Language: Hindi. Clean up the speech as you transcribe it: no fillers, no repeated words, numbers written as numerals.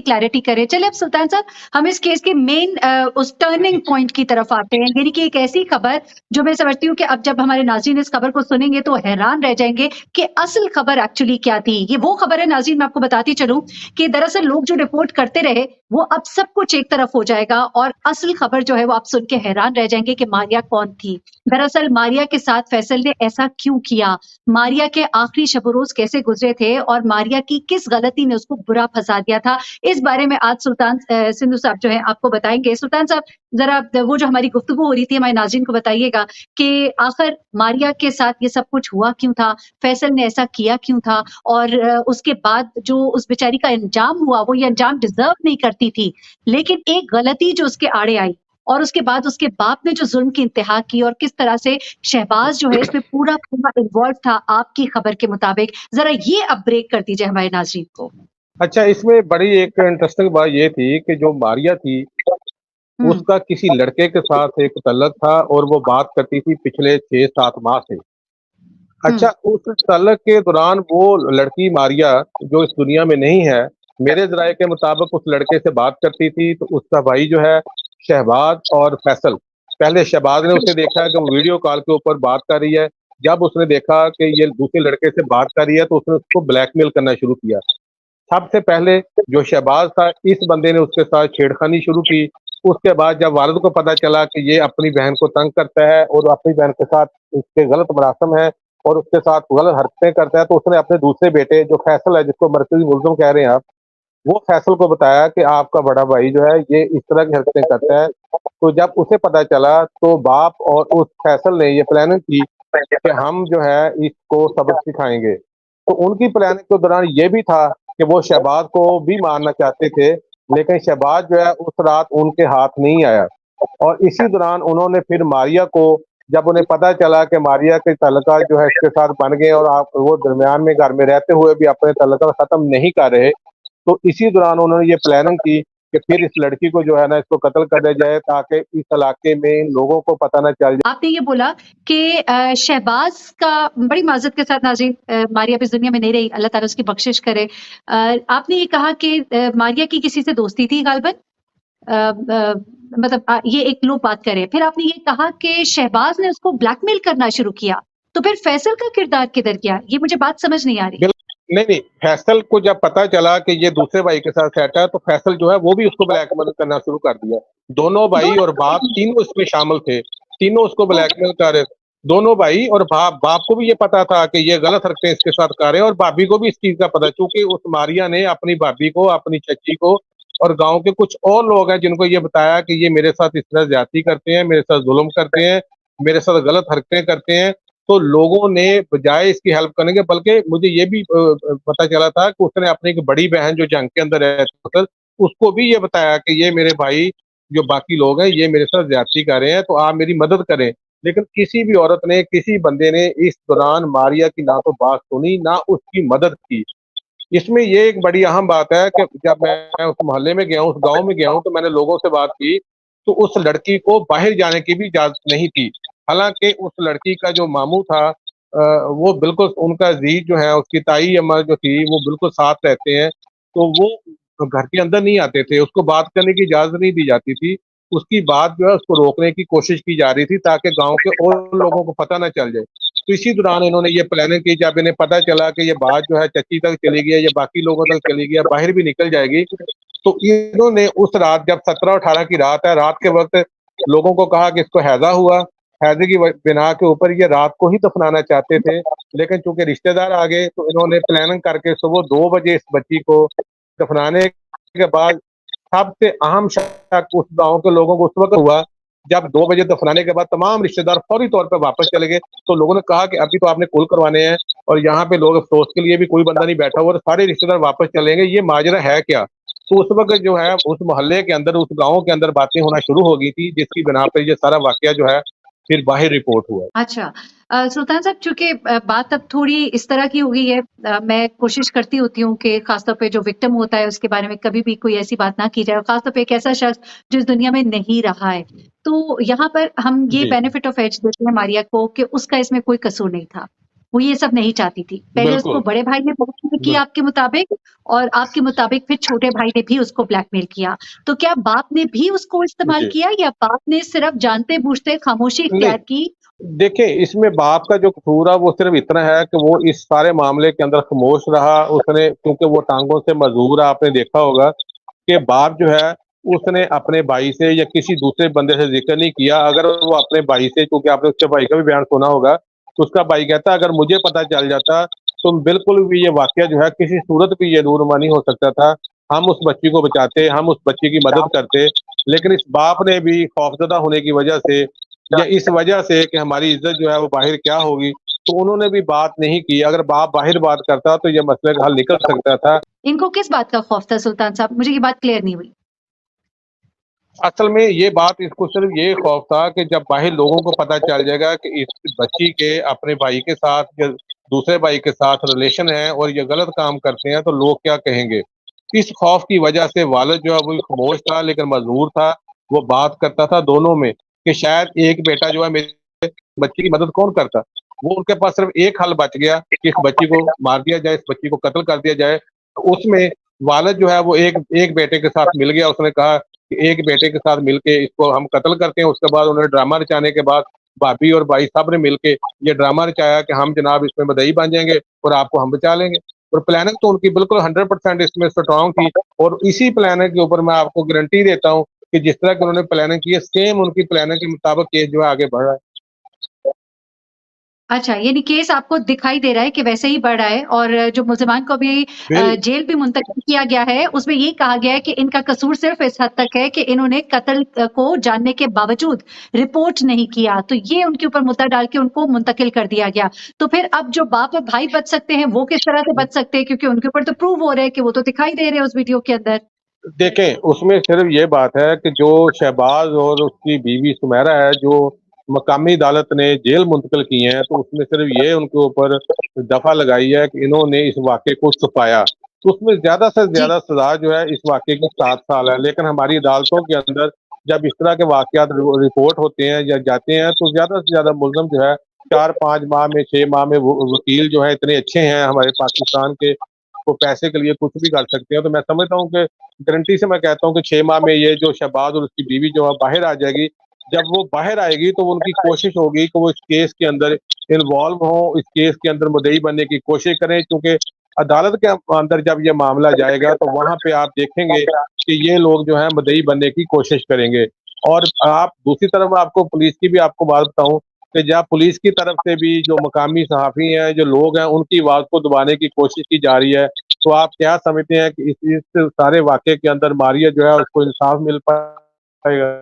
क्लैरिटी करें। चलिए अब सुल्तान साहब हम इस केस के मेन उस टर्निंग पॉइंट की तरफ आते हैं, यानी कि एक ऐसी खबर जो मैं समझती हूँ कि अब जब हमारे नाज़रीन इस खबर को सुनेंगे तो हैरान रह जाएंगे कि असल खबर एक्चुअली क्या थी। ये वो खबर है नाज़रीन, मैं आपको बताती चलूं कि दरअसल लोग जो रिपोर्ट करते रहे वो अब सब कुछ एक तरफ हो जाएगा और असल खबर जो है वो आप सुन के हैरान रह जाएंगे कि मारिया कौन थी। दरअसल मारिया के साथ फैसल ने ऐसा क्यों किया, मारिया के आखिरी शब रोज कैसे गुजरे थे और मारिया की किस गलती ने उसको बुरा फंसा दिया था, इस बारे में आज सुल्तान सिंधु साहब जो है आपको बताएंगे। सुल्तान साहब जरा वो जो हमारी गुफ्तगू हो रही थी हमारे नाज़रीन को बताइएगा कि आखिर मारिया के साथ ये सब कुछ हुआ क्यों था, फैसल ने ऐसा किया क्यों था और उसके बाद जो उस बेचारी का अंजाम हुआ वो ये अंजाम डिजर्व नहीं करती थी, लेकिन एक गलती जो उसके आड़े आई और उसके बाद उसके बाप ने जो जुल्म की इंतहा की और किस तरह से शहबाज जो है इसमें पूरा पूरा इन्वॉल्व था आपकी खबर के मुताबिक, जरा ये अब ब्रेक कर दीजिए हमारे नाज़रीन को। अच्छा, इसमें बड़ी एक इंटरेस्टिंग बात ये थी कि जो मारिया थी हम्म। उसका किसी लड़के के साथ एक तल्लक था और वो बात करती थी पिछले 6-7 माह से। अच्छा, हम्म। उस तल्लक के दौरान वो लड़की मारिया जो इस दुनिया में नहीं है, मेरे ज़राए के मुताबिक उस लड़के से बात करती थी तो उसका भाई जो है शहबाज और फैसल, पहले शहबाज ने उसे देखा कि वो वीडियो कॉल के ऊपर बात कर रही है। जब उसने देखा कि ये दूसरे लड़के से बात कर रही है तो उसने उसको ब्लैकमेल करना शुरू किया। सबसे पहले जो शहबाज था, इस बंदे ने उसके साथ छेड़खानी शुरू की। उसके बाद जब वालिद को पता चला कि ये अपनी बहन को तंग करता है और अपनी बहन के साथ उसके गलत मरासम है और उसके साथ गलत हरकतें करता है, तो उसने अपने दूसरे बेटे जो फैसल है, जिसको मरकजी मुल्ज़िम कह रहे हैं आप, वो फैसल को बताया कि आपका बड़ा भाई जो है ये इस तरह की हरकतें करता है। तो जब उसे पता चला तो बाप और उस फैसल ने ये प्लानिंग की कि हम जो है इसको सबक सिखाएंगे। तो उनकी प्लानिंग के दौरान ये भी था कि वो शहबाज को भी मारना चाहते थे, लेकिन शहबाज जो है उस रात उनके हाथ नहीं आया। और इसी दौरान उन्होंने फिर मारिया को, जब उन्हें पता चला कि मारिया के तल्लुकात जो है इसके साथ बन गए और आप वो दरमियान में घर में रहते हुए भी अपने तल्लुकात खत्म नहीं कर रहे, तो इसी दौरान उन्होंने ये प्लानिंग की कि फिर इस लड़की को जो है ना इसको कत्ल कर दिया जाए ताकि इस इलाके में लोगों को पता ना चल जाए। आपने ये बोला कि शहबाज का, बड़ी माजरत के साथ नाज़रीन, मारिया भी इस दुनिया में नहीं रही, अल्लाह ताला उसकी बख्शिश करे। आपने ये कहा कि मारिया की किसी से दोस्ती थी गालिबन, मतलब ये एक लोग बात करें, फिर आपने ये कहा कि शहबाज ने उसको ब्लैकमेल करना शुरू किया, तो फिर फैसल का किरदार किधर गया? ये मुझे बात समझ नहीं आ रही। नहीं नहीं, फैसल को जब पता चला कि ये दूसरे भाई के साथ सेट है तो फैसल जो है वो भी उसको ब्लैकमेल करना शुरू कर दिया। दोनों भाई और बाप तीनों इसमें शामिल थे, तीनों उसको ब्लैकमेल कर रहे थे। दोनों भाई और बाप को भी ये पता था कि ये गलत हरकतें इसके साथ कर रहे हैं और भाभी को भी इस चीज का पता, क्योंकि उस मारिया ने अपनी भाभी को, अपनी चची को और गांव के कुछ और लोग हैं जिनको ये बताया कि ये मेरे साथ इस तरह ज्यादती करते हैं, मेरे साथ जुल्म करते हैं, मेरे साथ गलत हरकतें करते हैं। तो लोगों ने बजाय इसकी हेल्प करने के, बल्कि मुझे ये भी पता चला था कि उसने अपनी एक बड़ी बहन जो जंग के अंदर रहती है उसको भी ये बताया कि ये मेरे भाई जो बाकी लोग हैं ये मेरे साथ ज्यादती कर रहे हैं, तो आप मेरी मदद करें। लेकिन किसी भी औरत ने, किसी बंदे ने इस दौरान मारिया की ना तो बात सुनी ना उसकी मदद की। इसमें ये एक बड़ी अहम बात है कि जब मैं उस मोहल्ले में गया हूँ, उस गांव में गया हूँ, तो मैंने लोगों से बात की तो उस लड़की को बाहर जाने की भी इजाजत नहीं थी। हालांकि उस लड़की का जो मामू था, वो बिल्कुल, उनका जी जो है, उसकी ताई अम्मा जो थी वो बिल्कुल साथ रहते हैं, तो वो घर के अंदर नहीं आते थे, उसको बात करने की इजाजत नहीं दी जाती थी। उसकी बात जो है उसको रोकने की कोशिश की जा रही थी ताकि गांव के और लोगों को पता ना चल जाए। तो इसी दौरान इन्होंने ये प्लानिंग की, जब इन्हें पता चला कि ये बात जो है चच्ची तक चली गई है, ये बाकी लोगों तक चली गई है, बाहर भी निकल जाएगी, तो इन्होंने उस रात, जब 17-18 की रात है, रात के वक्त लोगों को कहा कि इसको हैजा हुआ, हैजे की बिना के ऊपर ये रात को ही दफनाना चाहते थे, लेकिन चूंकि रिश्तेदार आ गए तो इन्होंने प्लानिंग करके सुबह 2 बजे इस बच्ची को दफनाने के बाद, सबसे अहम शक उस गांव के लोगों को उस वक्त हुआ जब 2 बजे दफनाने के बाद तमाम रिश्तेदार फौरी तौर पर वापस चले गए। तो लोगों ने कहा कि अभी तो आपने कुल करवाने हैं और यहाँ पे लोग अफसोस के लिए भी कोई बंदा नहीं बैठा हुआ, और सारे रिश्तेदार वापस चलेंगे, ये माजरा है क्या? तो उस वक्त जो है उस मोहल्ले के अंदर, उस गांव के अंदर बातें होना शुरू हो गई थी, जिसकी बिना पर ये सारा वाकया जो है फिर बाहर रिपोर्ट हुआ। अच्छा, सुल्तान साहब, चूंकि बात अब थोड़ी इस तरह की हो गई है, मैं कोशिश करती होती हूँ कि खासतौर पे जो विक्टिम होता है उसके बारे में कभी भी कोई ऐसी बात ना की जाए, और खासतौर पे एक ऐसा शख्स जो इस दुनिया में नहीं रहा है, तो यहाँ पर हम ये जी बेनिफिट ऑफ एज देते हैं मारिया को कि उसका इसमें कोई कसूर नहीं था, वो ये सब नहीं चाहती थी। पहले उसको बिल्कुल। बड़े भाई ने ब्लैकमेल किया बिल आपके मुताबिक, और आपके मुताबिक फिर छोटे भाई ने भी उसको ब्लैकमेल किया। तो क्या बाप ने भी उसको इस्तेमाल जी। किया, या बाप ने सिर्फ जानते-बूझते खामोशी नहीं, इख्तियार की? देखिए इसमें बाप का जो कसूर है वो सिर्फ़ इतना है कि वो इस सारे मामले के अंदर खामोश रहा। उसने क्योंकि वो टाँगों से मजबूर है, आपने देखा होगा कि बाप जो है उसने अपने भाई से या किसी दूसरे बंदे से ज़िक्र नहीं किया। अगर वो अपने भाई से, क्योंकि आपने उसके भाई का भी बयान सुना होगा, तो उसका भाई कहता अगर मुझे पता चल जाता तो बिल्कुल भी ये वाक़या जो है किसी सूरत भी ये दूररमा नहीं हो सकता था। हम उस बच्ची को बचाते, हम उस बच्ची की मदद करते। लेकिन इस बाप ने भी खौफ़ज़दा होने की वजह से या इस वजह से कि हमारी इज़्ज़त जो है वो बाहर क्या होगी, तो उन्होंने भी बात नहीं की। अगर बाप बाहर बात करता तो ये मसले का हल निकल सकता था। इनको किस बात का खौफ था सुल्तान साहब? मुझे ये बात क्लियर नहीं हुई। असल में ये बात, इसको सिर्फ ये खौफ था कि जब बाहर लोगों को पता चल जाएगा कि इस बच्ची के अपने भाई के साथ या दूसरे भाई के साथ रिलेशन है और ये गलत काम करते हैं तो लोग क्या कहेंगे। इस खौफ की वजह से वालिद जो है वो खामोश था, लेकिन मजबूर था। वो बात करता था दोनों में कि शायद एक बेटा जो है मेरे बच्ची की मदद कौन करता। वो उनके पास सिर्फ एक हल बच गया कि इस बच्ची को मार दिया जाए, इस बच्ची को कत्ल कर दिया जाए। तो उसमें वालिद जो है वो एक एक बेटे के साथ मिल गया। उसने कहा कि एक बेटे के साथ मिलके इसको हम कत्ल करते हैं। उसके बाद उन्होंने ड्रामा रचाने के बाद भाभी और भाई सब ने मिलके ये ड्रामा रचाया कि हम जनाब इसमें मदई बन जाएँगे और आपको हम बचा लेंगे। और प्लानिंग तो उनकी बिल्कुल 100% इसमें स्ट्रॉन्ग थी। और इसी प्लानिंग के ऊपर मैं आपको गारंटी देता हूँ कि जिस तरह की उन्होंने प्लानिंग की है, सेम उनकी प्लानिंग के मुताबिक केस जो है आगे बढ़ रहा है। अच्छा, यानी केस आपको दिखाई दे रहा है कि वैसे ही बढ़ रहा है, और जो मुल्ज़िमान को अभी बिल जेल भी मुंतकिल किया गया है, उसमें ये कहा गया है कि इनका कसूर सिर्फ़ इस हद तक है कि इन्होंने कत्ल को जानने के बावजूद रिपोर्ट नहीं किया। तो ये उनके ऊपर मुद्दा डाल के उनको मुंतकिल कर दिया गया। तो फिर अब जो बाप और भाई बच सकते हैं, वो किस तरह से बच सकते हैं? क्योंकि उनके ऊपर तो प्रूव हो रहा है कि वो तो दिखाई दे रहे हैं उस वीडियो के अंदर। देखें, उसमें सिर्फ़ ये बात है कि जो शहबाज़ और उसकी बीवी सुमैरा है, जो मकामी अदालत ने जेल मुंतकिल की हैं, तो उसमें सिर्फ़ ये उनके ऊपर दफ़ा लगाई है कि इन्होंने इस वाक़ये को छुपाया। तो उसमें ज़्यादा से जी। ज़्यादा सज़ा जो है इस वाक़ये की 7 साल है। लेकिन हमारी अदालतों के अंदर जब इस तरह के वाक़यात रिपोर्ट होते हैं या जाते हैं, तो ज़्यादा से ज़्यादा मुल्ज़िम जो है 4-5 माह में, 6 माह में, वो वकील जो हैं इतने अच्छे हैं हमारे पाकिस्तान के, वो पैसे के लिए कुछ भी कर सकते हैं। तो मैं समझता हूँ कि गारंटी से मैं कहता हूँ कि 6 माह में ये जो शहबाज़ और उसकी बीवी जो है बाहर आ जाएगी। जब वो बाहर आएगी तो उनकी कोशिश होगी कि वो इस केस के अंदर इन्वॉल्व हों, इस केस के अंदर मुद्दई बनने की कोशिश करें, क्योंकि अदालत के अंदर जब ये मामला जाएगा तो वहाँ पे आप देखेंगे कि ये लोग जो हैं मुद्दई बनने की कोशिश करेंगे। और आप दूसरी तरफ मैं आपको पुलिस की भी आपको बात बताऊँ कि जहाँ पुलिस की तरफ से भी जो मकामी सहाफ़ी हैं, जो लोग हैं, उनकी आवाज़ को दबाने की कोशिश की जा रही है। तो आप क्या समझते हैं कि इस सारे वाक़ये के अंदर मारिया जो है उसको इंसाफ मिल पाएगा?